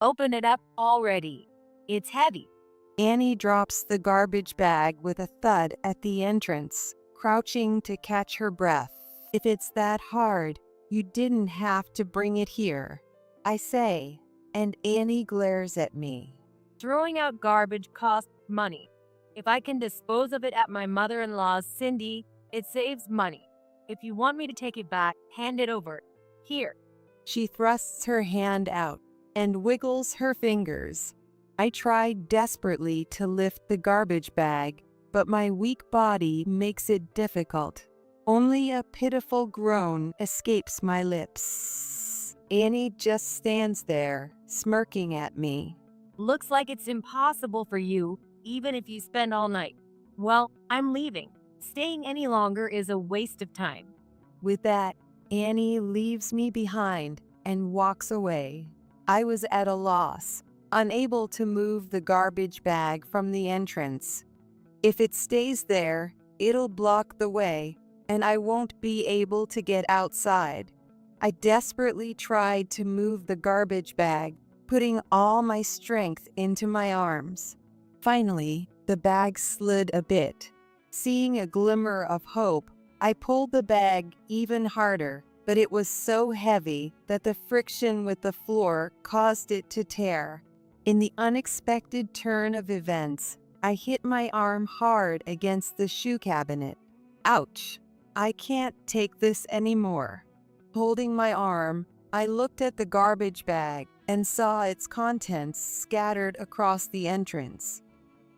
Open it up already. It's heavy. Annie drops the garbage bag with a thud at the entrance, crouching to catch her breath. If it's that hard, you didn't have to bring it here, I say, and Annie glares at me. Throwing out garbage costs money. If I can dispose of it at my mother-in-law's, Cindy, it saves money. If you want me to take it back, hand it over. Here. She thrusts her hand out and wiggles her fingers. I try desperately to lift the garbage bag, but my weak body makes it difficult. Only a pitiful groan escapes my lips. Annie just stands there, smirking at me. Looks like it's impossible for you, even if you spend all night. Well, I'm leaving. Staying any longer is a waste of time. With that, Annie leaves me behind and walks away. I was at a loss, unable to move the garbage bag from the entrance. If it stays there, it'll block the way, and I won't be able to get outside. I desperately tried to move the garbage bag, putting all my strength into my arms. Finally, the bag slid a bit. Seeing a glimmer of hope, I pulled the bag even harder, but it was so heavy that the friction with the floor caused it to tear. In the unexpected turn of events, I hit my arm hard against the shoe cabinet. Ouch! I can't take this anymore. Holding my arm, I looked at the garbage bag and saw its contents scattered across the entrance.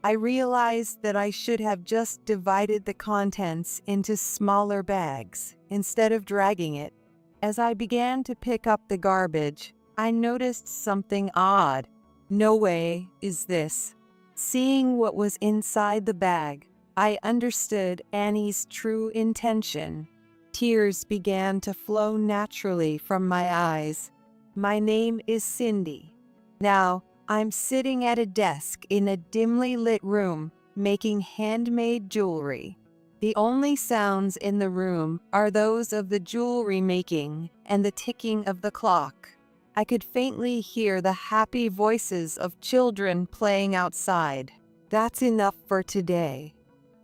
I realized that I should have just divided the contents into smaller bags instead of dragging it. As I began to pick up the garbage, I noticed something odd. No way is this. Seeing what was inside the bag, I understood Annie's true intention. Tears began to flow naturally from my eyes. My name is Cindy. Now, I'm sitting at a desk in a dimly lit room, making handmade jewelry. The only sounds in the room are those of the jewelry making and the ticking of the clock. I could faintly hear the happy voices of children playing outside. That's enough for today.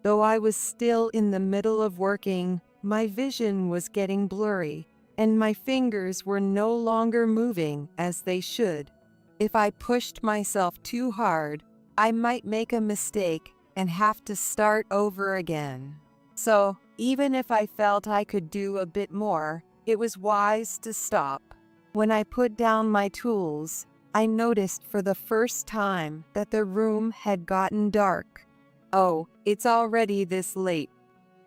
Though I was still in the middle of working, my vision was getting blurry, and my fingers were no longer moving as they should. If I pushed myself too hard, I might make a mistake and have to start over again. So, even if I felt I could do a bit more, it was wise to stop. When I put down my tools, I noticed for the first time that the room had gotten dark. Oh, it's already this late.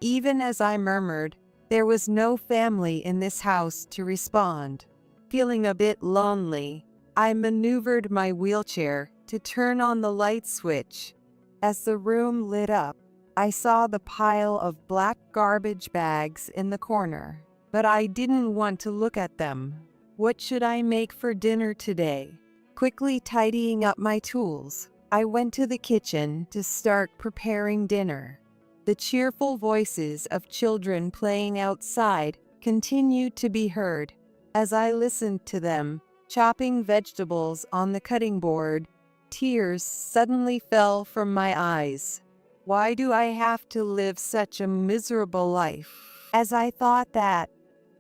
Even as I murmured, there was no family in this house to respond. Feeling a bit lonely, I maneuvered my wheelchair to turn on the light switch. As the room lit up, I saw the pile of black garbage bags in the corner, but I didn't want to look at them. What should I make for dinner today? Quickly tidying up my tools, I went to the kitchen to start preparing dinner. The cheerful voices of children playing outside continued to be heard. As I listened to them, chopping vegetables on the cutting board, tears suddenly fell from my eyes. Why do I have to live such a miserable life? As I thought that,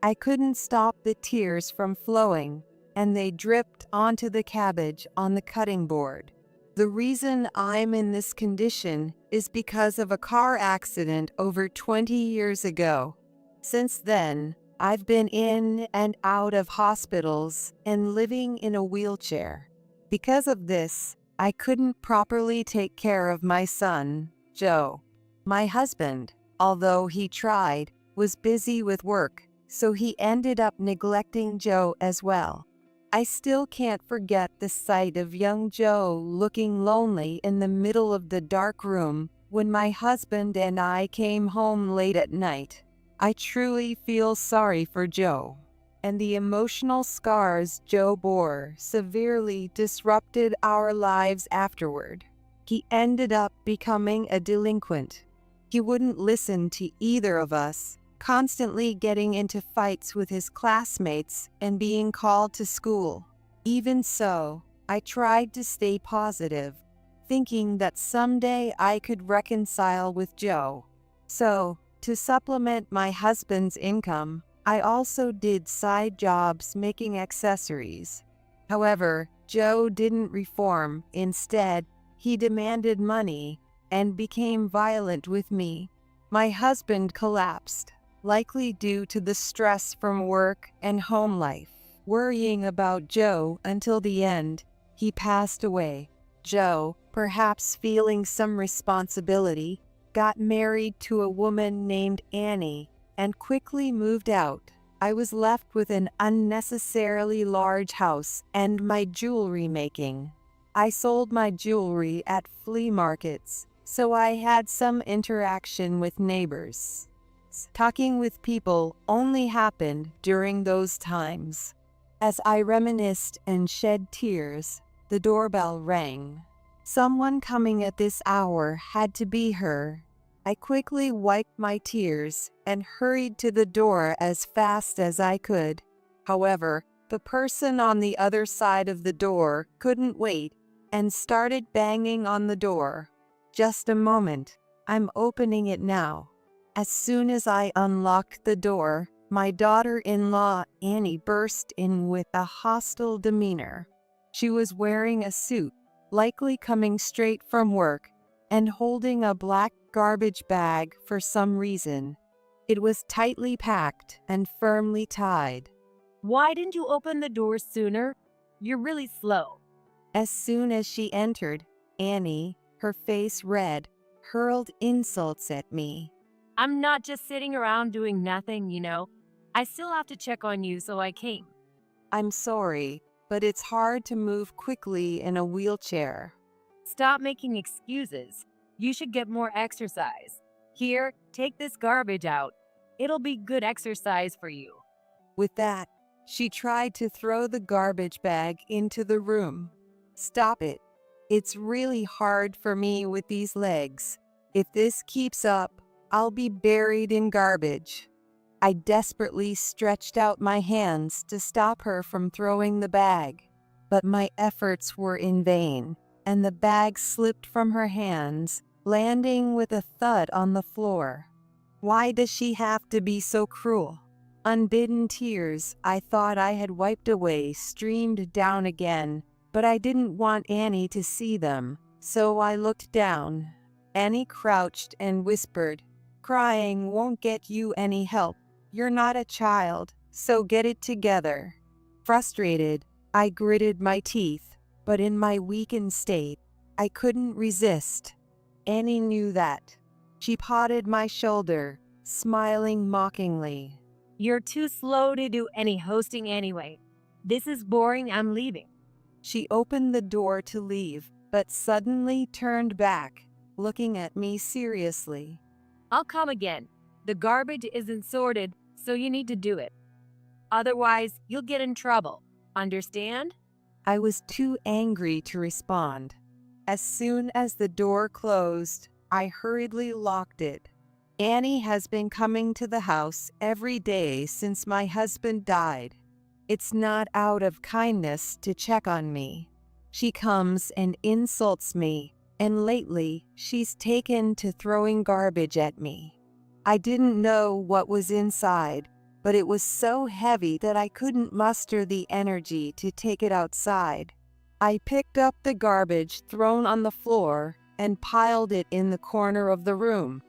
I couldn't stop the tears from flowing, and they dripped onto the cabbage on the cutting board. The reason I'm in this condition is because of a car accident over 20 years ago. Since then, I've been in and out of hospitals and living in a wheelchair. Because of this, I couldn't properly take care of my son, Joe. My husband, although he tried, was busy with work, so he ended up neglecting Joe as well. I still can't forget the sight of young Joe looking lonely in the middle of the dark room when my husband and I came home late at night. I truly feel sorry for Joe, and the emotional scars Joe bore severely disrupted our lives afterward. He ended up becoming a delinquent. He wouldn't listen to either of us, constantly getting into fights with his classmates and being called to school. Even so, I tried to stay positive, thinking that someday I could reconcile with Joe. So, to supplement my husband's income, I also did side jobs making accessories. However, Joe didn't reform. Instead, he demanded money and became violent with me. My husband collapsed, likely due to the stress from work and home life. Worrying about Joe until the end, he passed away. Joe, perhaps feeling some responsibility, got married to a woman named Annie and quickly moved out. I was left with an unnecessarily large house and my jewelry making. I sold my jewelry at flea markets, so I had some interaction with neighbors. Talking with people only happened during those times. As I reminisced and shed tears, the doorbell rang. Someone coming at this hour had to be her. I quickly wiped my tears and hurried to the door as fast as I could. However, the person on the other side of the door couldn't wait and started banging on the door. Just a moment, I'm opening it now. As soon as I unlocked the door, my daughter-in-law, Annie, burst in with a hostile demeanor. She was wearing a suit, likely coming straight from work, and holding a black garbage bag for some reason. It was tightly packed and firmly tied. Why didn't you open the door sooner? You're really slow. As soon as she entered, Annie, her face red, hurled insults at me. I'm not just sitting around doing nothing, I still have to check on you, so I came. I'm sorry, but it's hard to move quickly in a wheelchair. Stop making excuses. You should get more exercise. Here, take this garbage out. It'll be good exercise for you. With that, she tried to throw the garbage bag into the room. Stop it. It's really hard for me with these legs. If this keeps up, I'll be buried in garbage. I desperately stretched out my hands to stop her from throwing the bag, but my efforts were in vain, and the bag slipped from her hands, landing with a thud on the floor. Why does she have to be so cruel? Unbidden tears I thought I had wiped away streamed down again, but I didn't want Annie to see them, so I looked down. Annie crouched and whispered, "Crying won't get you any help. You're not a child, so get it together." Frustrated, I gritted my teeth, but in my weakened state, I couldn't resist. Annie knew that. She patted my shoulder, smiling mockingly. You're too slow to do any hosting anyway. This is boring, I'm leaving. She opened the door to leave, but suddenly turned back, looking at me seriously. I'll come again. The garbage isn't sorted, so you need to do it. Otherwise, you'll get in trouble. Understand? I was too angry to respond. As soon as the door closed, I hurriedly locked it. Annie has been coming to the house every day since my husband died. It's not out of kindness to check on me. She comes and insults me, and lately she's taken to throwing garbage at me. I didn't know what was inside, but it was so heavy that I couldn't muster the energy to take it outside. I picked up the garbage thrown on the floor and piled it in the corner of the room.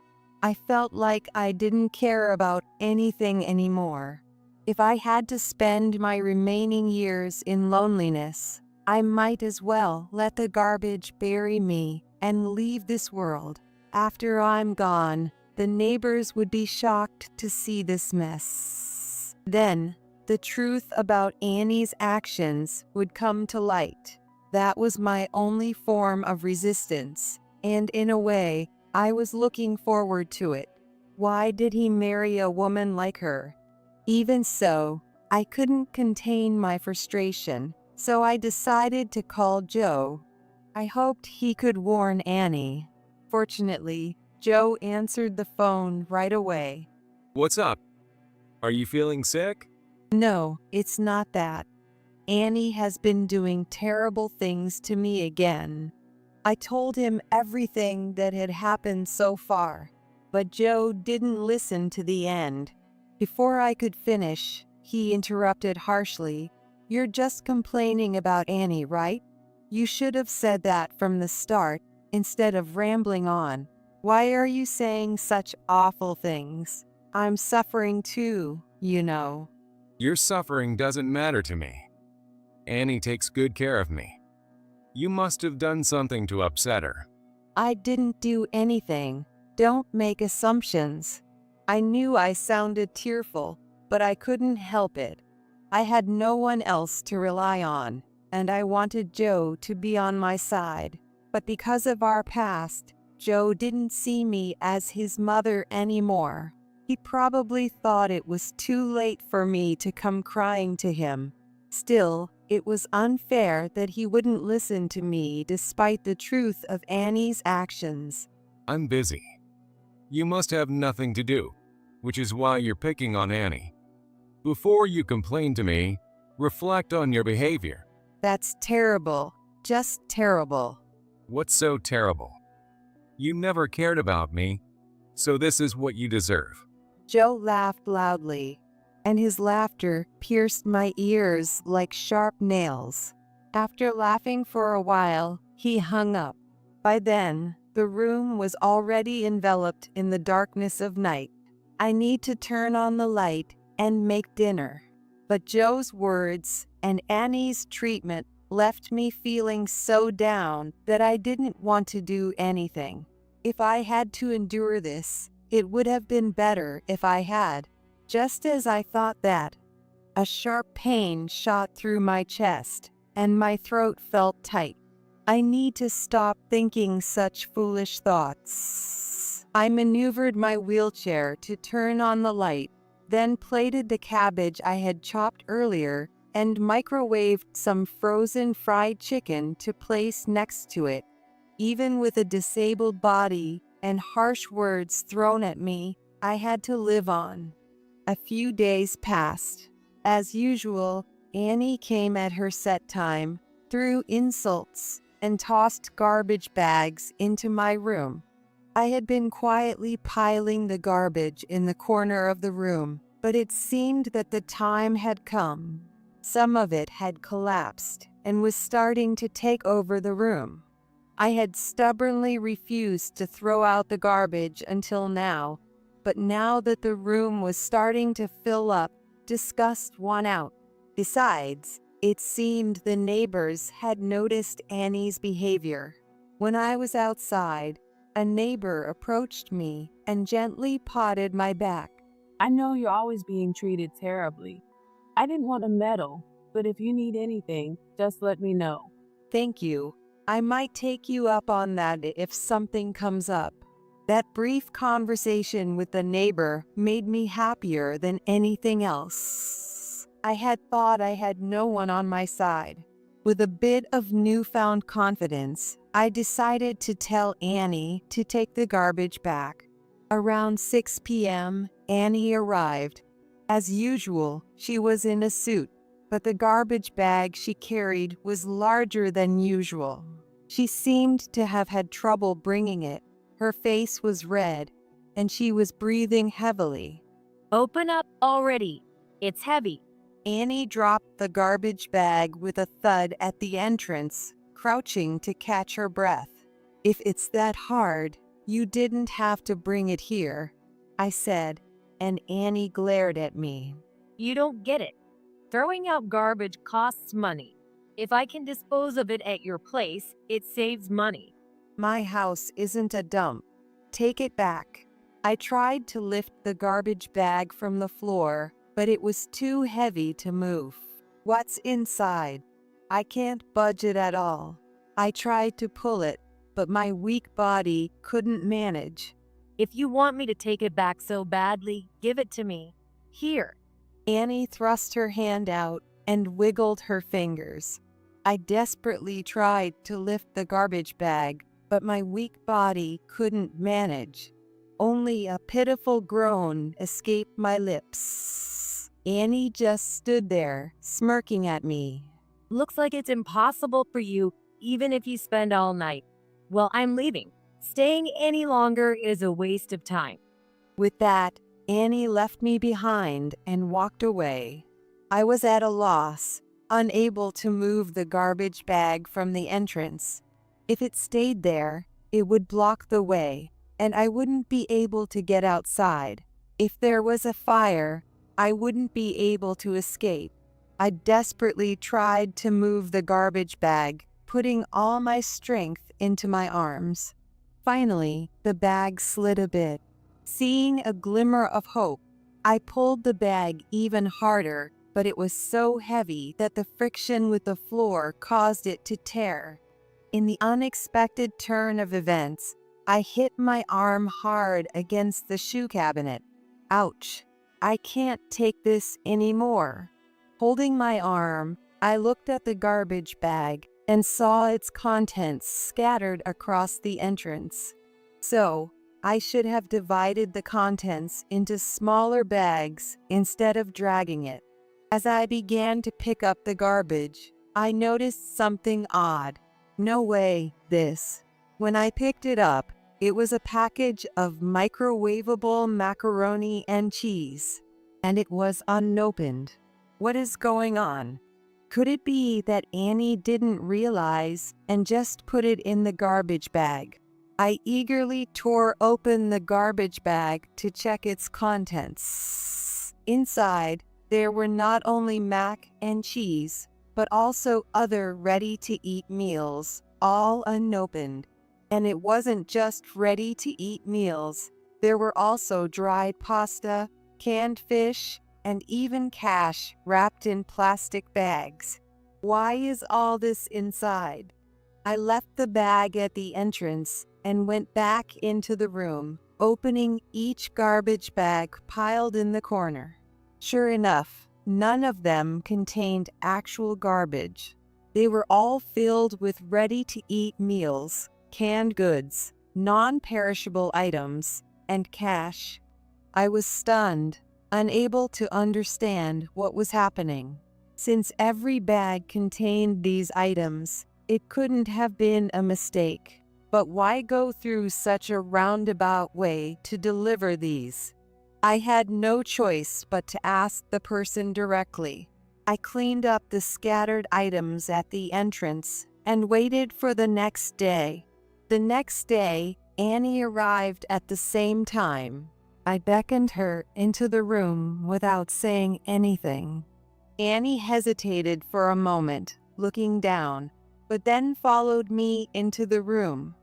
I felt like I didn't care about anything anymore. If I had to spend my remaining years in loneliness, I might as well let the garbage bury me and leave this world. After I'm gone, the neighbors would be shocked to see this mess. Then, the truth about Annie's actions would come to light. That was my only form of resistance, and in a way, I was looking forward to it. Why did he marry a woman like her? Even so, I couldn't contain my frustration, so I decided to call Joe. I hoped he could warn Annie. Fortunately, Joe answered the phone right away. What's up? Are you feeling sick? No, it's not that. Annie has been doing terrible things to me again. I told him everything that had happened so far, but Joe didn't listen to the end. Before I could finish, he interrupted harshly. "You're just complaining about Annie, right? You should have said that from the start, instead of rambling on. Why are you saying such awful things? I'm suffering too, you know." Your suffering doesn't matter to me. Annie takes good care of me. You must have done something to upset her. I didn't do anything. Don't make assumptions. I knew I sounded tearful, but I couldn't help it. I had no one else to rely on, and I wanted Joe to be on my side. But because of our past, Joe didn't see me as his mother anymore. He probably thought it was too late for me to come crying to him. Still, it was unfair that he wouldn't listen to me despite the truth of Annie's actions. I'm busy. You must have nothing to do, which is why you're picking on Annie. Before you complain to me, reflect on your behavior. That's terrible. Just terrible. What's so terrible? You never cared about me, so this is what you deserve. Joe laughed loudly, and his laughter pierced my ears like sharp nails. After laughing for a while, he hung up. By then, the room was already enveloped in the darkness of night. I need to turn on the light and make dinner. But Joe's words and Annie's treatment left me feeling so down that I didn't want to do anything. If I had to endure this, it would have been better if I had. Just as I thought that, a sharp pain shot through my chest, and my throat felt tight. I need to stop thinking such foolish thoughts. I maneuvered my wheelchair to turn on the light, then plated the cabbage I had chopped earlier and microwaved some frozen fried chicken to place next to it. Even with a disabled body and harsh words thrown at me, I had to live on. A few days passed. As usual, Annie came at her set time, threw insults, and tossed garbage bags into my room. I had been quietly piling the garbage in the corner of the room, but it seemed that the time had come. Some of it had collapsed and was starting to take over the room. I had stubbornly refused to throw out the garbage until now, but now that the room was starting to fill up, disgust won out. Besides, it seemed the neighbors had noticed Annie's behavior. When I was outside, a neighbor approached me and gently patted my back. "I know you're always being treated terribly. I didn't want to meddle, but if you need anything, just let me know." "Thank you. I might take you up on that if something comes up." That brief conversation with the neighbor made me happier than anything else. I had thought I had no one on my side. With a bit of newfound confidence, I decided to tell Annie to take the garbage back. Around 6 p.m., Annie arrived. As usual, she was in a suit, but the garbage bag she carried was larger than usual. She seemed to have had trouble bringing it. Her face was red, and she was breathing heavily. Open up already. It's heavy. Annie dropped the garbage bag with a thud at the entrance, crouching to catch her breath. "If it's that hard, you didn't have to bring it here," I said, and Annie glared at me. You don't get it. Throwing out garbage costs money. If I can dispose of it at your place, it saves money. "My house isn't a dump. Take it back." I tried to lift the garbage bag from the floor, but it was too heavy to move. "What's inside?" "I can't budge it at all." I tried to pull it, but my weak body couldn't manage. If you want me to take it back so badly, give it to me. Here. Annie thrust her hand out and wiggled her fingers. I desperately tried to lift the garbage bag, but my weak body couldn't manage. Only a pitiful groan escaped my lips. Annie just stood there, smirking at me. Looks like it's impossible for you, even if you spend all night. Well, I'm leaving. Staying any longer is a waste of time. With that, Annie left me behind and walked away. I was at a loss, unable to move the garbage bag from the entrance. If it stayed there, it would block the way, and I wouldn't be able to get outside. If there was a fire, I wouldn't be able to escape. I desperately tried to move the garbage bag, putting all my strength into my arms. Finally, the bag slid a bit. Seeing a glimmer of hope, I pulled the bag even harder, but it was so heavy that the friction with the floor caused it to tear. In the unexpected turn of events, I hit my arm hard against the shoe cabinet. Ouch! I can't take this anymore. Holding my arm, I looked at the garbage bag and saw its contents scattered across the entrance. So, I should have divided the contents into smaller bags instead of dragging it. As I began to pick up the garbage, I noticed something odd. No way, this. When I picked it up, it was a package of microwavable macaroni and cheese, and it was unopened. What is going on? Could it be that Annie didn't realize and just put it in the garbage bag? I eagerly tore open the garbage bag to check its contents. Inside, there were not only mac and cheese, but also other ready-to-eat meals, all unopened. And it wasn't just ready-to-eat meals. There were also dried pasta, canned fish, and even cash wrapped in plastic bags. Why is all this inside? I left the bag at the entrance and went back into the room, opening each garbage bag piled in the corner. Sure enough, none of them contained actual garbage. They were all filled with ready-to-eat meals, canned goods, non-perishable items, and cash. I was stunned, unable to understand what was happening. Since every bag contained these items, it couldn't have been a mistake. But why go through such a roundabout way to deliver these? I had no choice but to ask the person directly. I cleaned up the scattered items at the entrance and waited for the next day. The next day, Annie arrived at the same time. I beckoned her into the room without saying anything. Annie hesitated for a moment, looking down, but then followed me into the room.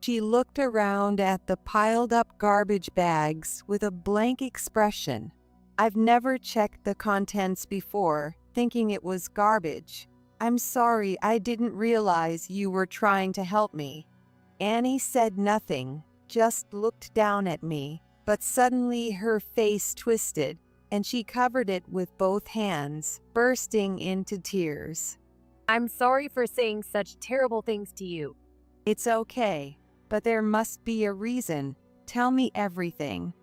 She looked around at the piled-up garbage bags with a blank expression. I've never checked the contents before, thinking it was garbage. I'm sorry, I didn't realize you were trying to help me. Annie said nothing, just looked down at me, but suddenly her face twisted, and she covered it with both hands, bursting into tears. I'm sorry for saying such terrible things to you. It's okay. But there must be a reason. Tell me everything.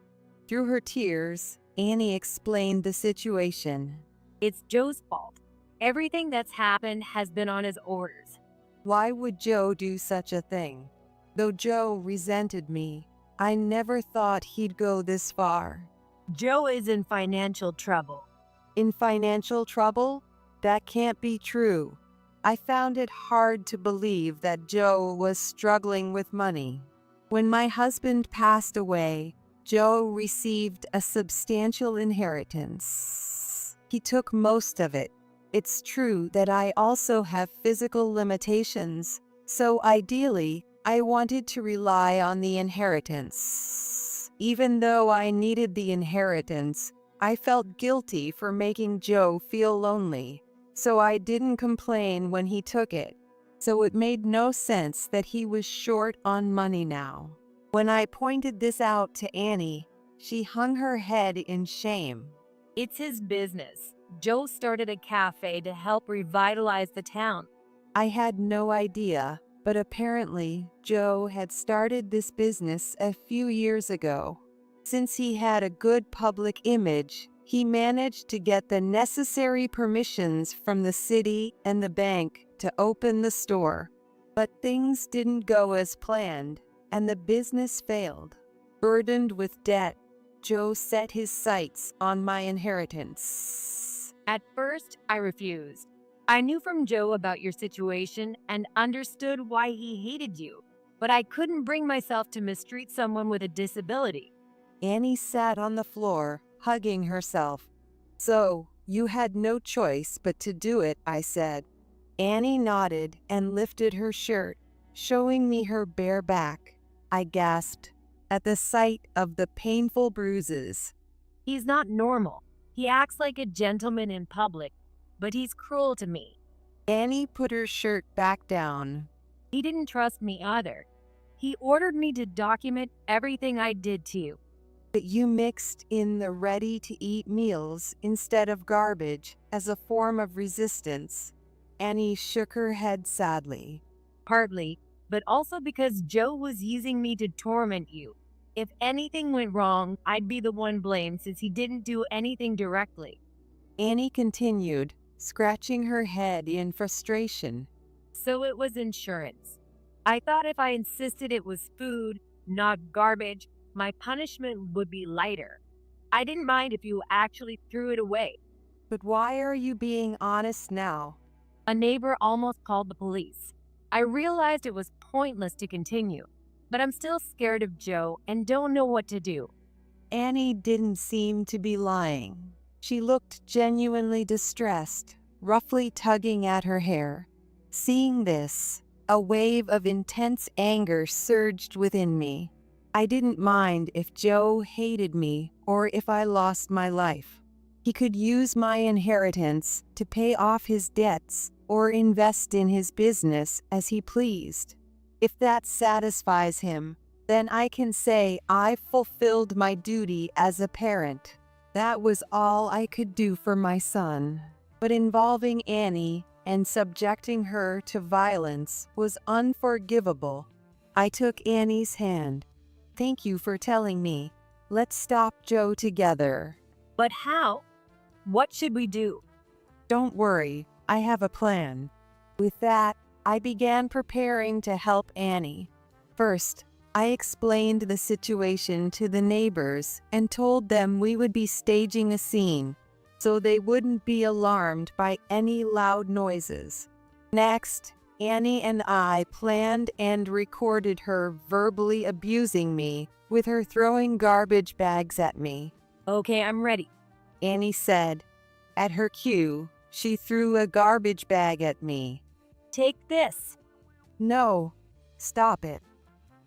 Through her tears, Annie explained the situation. It's Joe's fault. Everything that's happened has been on his orders. Why would Joe do such a thing? Though Joe resented me, I never thought he'd go this far. Joe is in financial trouble. In financial trouble? That can't be true. I found it hard to believe that Joe was struggling with money. When my husband passed away, Joe received a substantial inheritance. He took most of it. It's true that I also have physical limitations, so ideally, I wanted to rely on the inheritance. Even though I needed the inheritance, I felt guilty for making Joe feel lonely. So I didn't complain when he took it. So it made no sense that he was short on money now. When I pointed this out to Annie, she hung her head in shame. It's his business. Joe started a cafe to help revitalize the town. I had no idea, but apparently Joe had started this business a few years ago. Since he had a good public image, He managed to get the necessary permissions from the city and the bank to open the store. But things didn't go as planned, and the business failed. Burdened with debt, Joe set his sights on my inheritance. At first, I refused. I knew from Joe about your situation and understood why he hated you, but I couldn't bring myself to mistreat someone with a disability. Annie sat on the floor, hugging herself. So, you had no choice but to do it, I said. Annie nodded and lifted her shirt, showing me her bare back. I gasped at the sight of the painful bruises. He's not normal. He acts like a gentleman in public, but he's cruel to me. Annie put her shirt back down. He didn't trust me either. He ordered me to document everything I did to you. But you mixed in the ready-to-eat meals instead of garbage as a form of resistance. Annie shook her head sadly. Partly, but also because Joe was using me to torment you. If anything went wrong, I'd be the one blamed since he didn't do anything directly. Annie continued, scratching her head in frustration. So it was insurance. I thought if I insisted it was food, not garbage, my punishment would be lighter. I didn't mind if you actually threw it away. But why are you being honest now? A neighbor almost called the police. I realized it was pointless to continue, but I'm still scared of Joe and don't know what to do. Annie didn't seem to be lying. She looked genuinely distressed, roughly tugging at her hair. Seeing this, a wave of intense anger surged within me. I didn't mind if Joe hated me or if I lost my life. He could use my inheritance to pay off his debts or invest in his business as he pleased. If that satisfies him, then I can say I fulfilled my duty as a parent. That was all I could do for my son. But involving Annie and subjecting her to violence was unforgivable. I took Annie's hand. Thank you for telling me. Let's stop Joe together. But how? What should we do? Don't worry, I have a plan. With that, I began preparing to help Annie. First, I explained the situation to the neighbors and told them we would be staging a scene, so they wouldn't be alarmed by any loud noises. Next, Annie and I planned and recorded her verbally abusing me with her throwing garbage bags at me. Okay, I'm ready. Annie said. At her cue, she threw a garbage bag at me. Take this. No, stop it.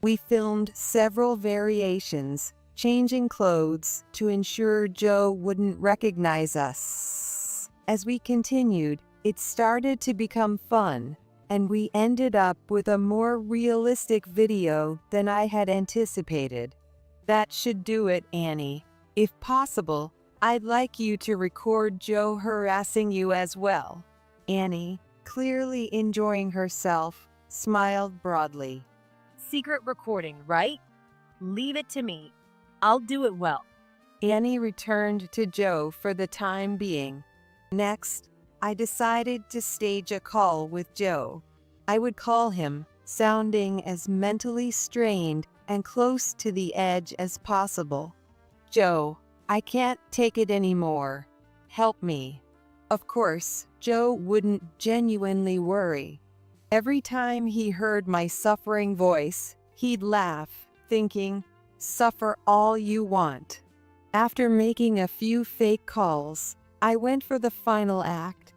We filmed several variations, changing clothes to ensure Joe wouldn't recognize us. As we continued, it started to become fun, and we ended up with a more realistic video than I had anticipated. That should do it, Annie. If possible, I'd like you to record Joe harassing you as well. Annie, clearly enjoying herself, smiled broadly. Secret recording, right? Leave it to me. I'll do it well. Annie returned to Joe for the time being. Next, I decided to stage a call with Joe. I would call him, sounding as mentally strained and close to the edge as possible. Joe, I can't take it anymore. Help me. Of course, Joe wouldn't genuinely worry. Every time he heard my suffering voice, he'd laugh, thinking, "Suffer all you want." After making a few fake calls, I went for the final act.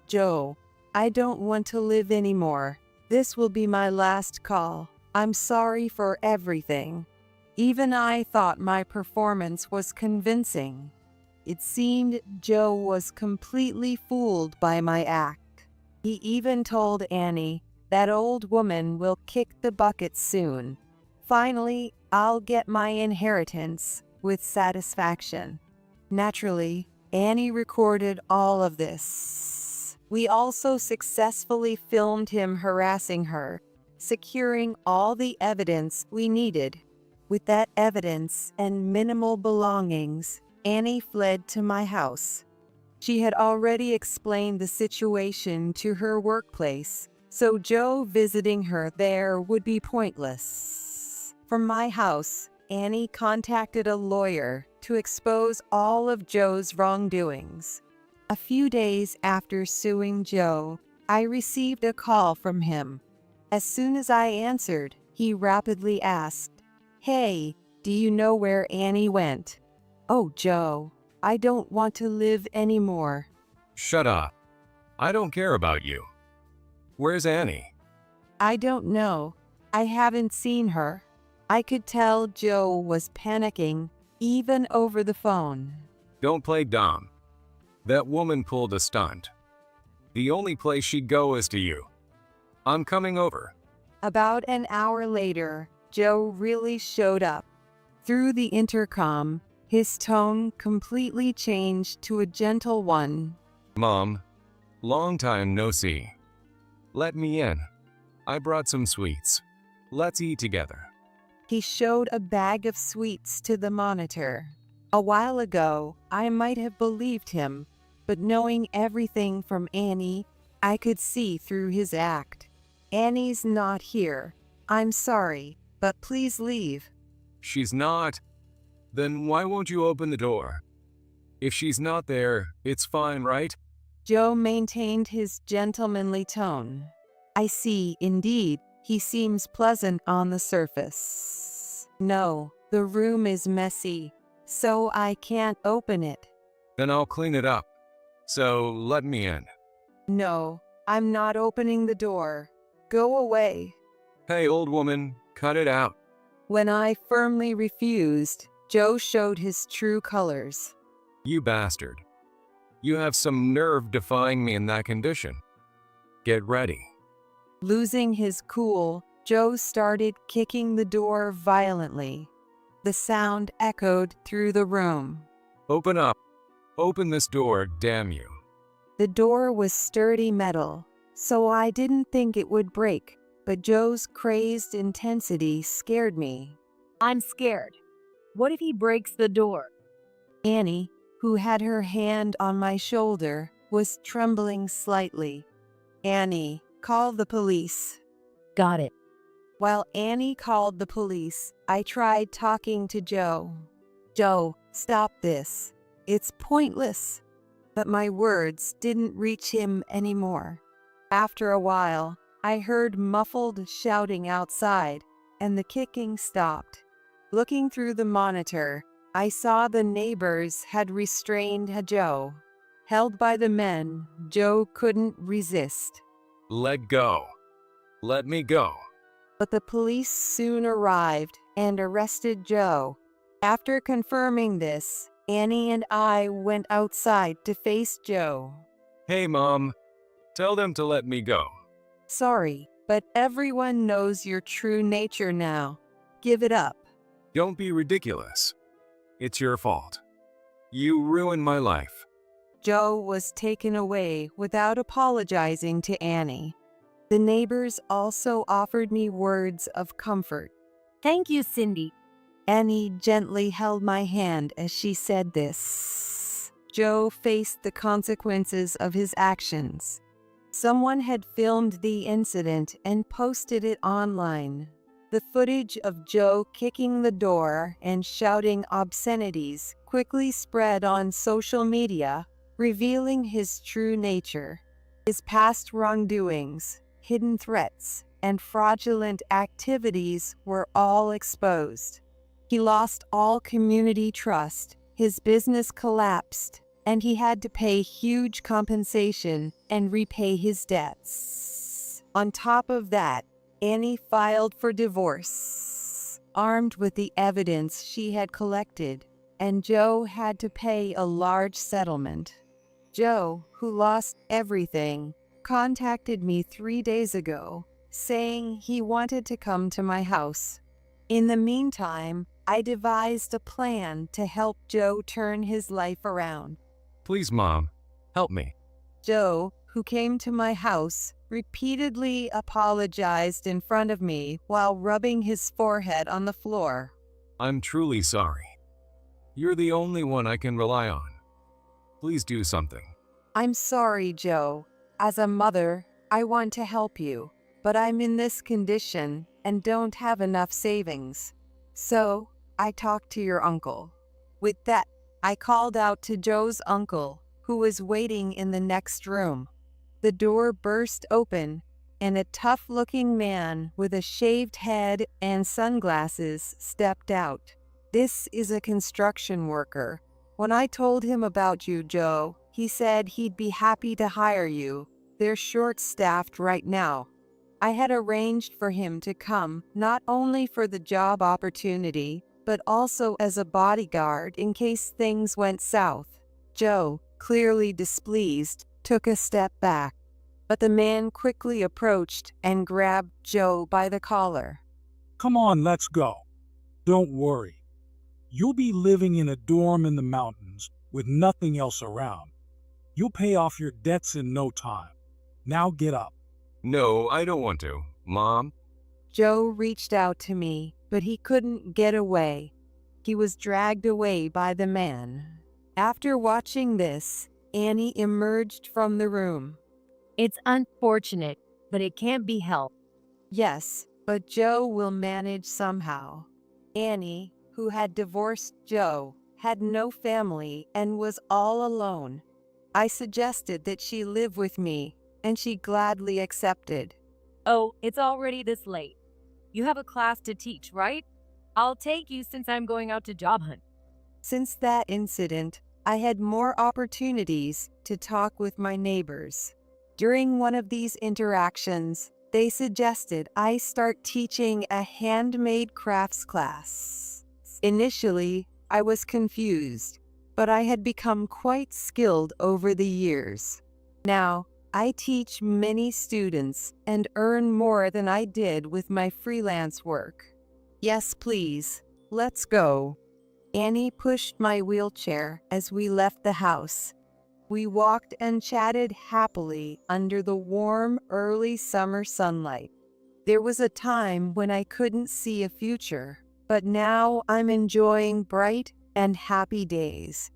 Joe, I don't want to live anymore. This will be my last call. I'm sorry for everything. Even I thought my performance was convincing. It seemed Joe was completely fooled by my act. He even told Annie, "That old woman will kick the bucket soon. Finally, I'll get my inheritance," with satisfaction. Naturally, Annie recorded all of this. We also successfully filmed him harassing her, securing all the evidence we needed. With that evidence and minimal belongings, Annie fled to my house. She had already explained the situation to her workplace, so Joe visiting her there would be pointless. From my house, Annie contacted a lawyer to expose all of Joe's wrongdoings. A few days after suing Joe, I received a call from him. As soon as I answered, he rapidly asked, "Hey, do you know where Annie went?" "Oh, Joe, I don't want to live anymore." Shut up. I don't care about you. Where's Annie? "I don't know. I haven't seen her." I could tell Joe was panicking, even over the phone. Don't play dumb. That woman pulled a stunt. The only place she'd go is to you. I'm coming over. About an hour later, Joe really showed up. Through the intercom, his tone completely changed to a gentle one. Mom, long time no see. Let me in. I brought some sweets. Let's eat together. He showed a bag of sweets to the monitor. A while ago, I might have believed him, but knowing everything from Annie, I could see through his act. "Annie's not here. I'm sorry, but please leave." She's not. Then why won't you open the door? If she's not there, it's fine, right? Joe maintained his gentlemanly tone. "I see, indeed, he seems pleasant on the surface. No, the room is messy, so I can't open it." Then I'll clean it up. So let me in. "No, I'm not opening the door. Go away." Hey, old woman, cut it out. When I firmly refused, Joe showed his true colors. You bastard. You have some nerve defying me in that condition. Get ready. Losing his cool, Joe started kicking the door violently. The sound echoed through the room. Open up. Open this door, damn you. The door was sturdy metal, so I didn't think it would break, but Joe's crazed intensity scared me. I'm scared. What if he breaks the door? Annie, who had her hand on my shoulder, was trembling slightly. "Annie, call the police." Got it. While Annie called the police, I tried talking to Joe. "Joe, stop this. It's pointless." But my words didn't reach him anymore. After a while, I heard muffled shouting outside, and the kicking stopped. Looking through the monitor, I saw the neighbors had restrained Joe. Held by the men, Joe couldn't resist. Let go. Let me go. But the police soon arrived and arrested Joe. After confirming this, Annie and I went outside to face Joe. Hey, Mom. Tell them to let me go. "Sorry, but everyone knows your true nature now. Give it up." Don't be ridiculous. It's your fault. You ruined my life. Joe was taken away without apologizing to Annie. The neighbors also offered me words of comfort. Thank you, Cindy. Annie gently held my hand as she said this. Joe faced the consequences of his actions. Someone had filmed the incident and posted it online. The footage of Joe kicking the door and shouting obscenities quickly spread on social media, revealing his true nature. His past wrongdoings, hidden threats, and fraudulent activities were all exposed. He lost all community trust, his business collapsed, and he had to pay huge compensation and repay his debts. On top of that, Annie filed for divorce, armed with the evidence she had collected, and Joe had to pay a large settlement. Joe, who lost everything, contacted me 3 days ago, saying he wanted to come to my house. In the meantime, I devised a plan to help Joe turn his life around. Please, Mom, help me. Joe, who came to my house, repeatedly apologized in front of me while rubbing his forehead on the floor. I'm truly sorry. You're the only one I can rely on. Please do something. I'm sorry, Joe. As a mother, I want to help you, but I'm in this condition and don't have enough savings. So, I talked to your uncle. With that, I called out to Joe's uncle, who was waiting in the next room. The door burst open, and a tough-looking man with a shaved head and sunglasses stepped out. This is a construction worker. When I told him about you, Joe, he said he'd be happy to hire you. They're short-staffed right now. I had arranged for him to come not only for the job opportunity, but also as a bodyguard in case things went south. Joe, clearly displeased, took a step back, but the man quickly approached and grabbed Joe by the collar. Come on, let's go. Don't worry. You'll be living in a dorm in the mountains with nothing else around. You'll pay off your debts in no time. Now get up. No, I don't want to. Mom? Joe reached out to me, but he couldn't get away. He was dragged away by the man. After watching this, Annie emerged from the room. It's unfortunate, but it can't be helped. Yes, but Joe will manage somehow. Annie, who had divorced Joe, had no family and was all alone. I suggested that she live with me, and she gladly accepted. Oh, it's already this late. You have a class to teach, right? I'll take you since I'm going out to job hunt. Since that incident, I had more opportunities to talk with my neighbors. During one of these interactions, they suggested I start teaching a handmade crafts class. Initially, I was confused, but I had become quite skilled over the years. Now, I teach many students and earn more than I did with my freelance work. Yes, please. Let's go. Annie pushed my wheelchair as we left the house. We walked and chatted happily under the warm, early summer sunlight. There was a time when I couldn't see a future, but now I'm enjoying bright and happy days.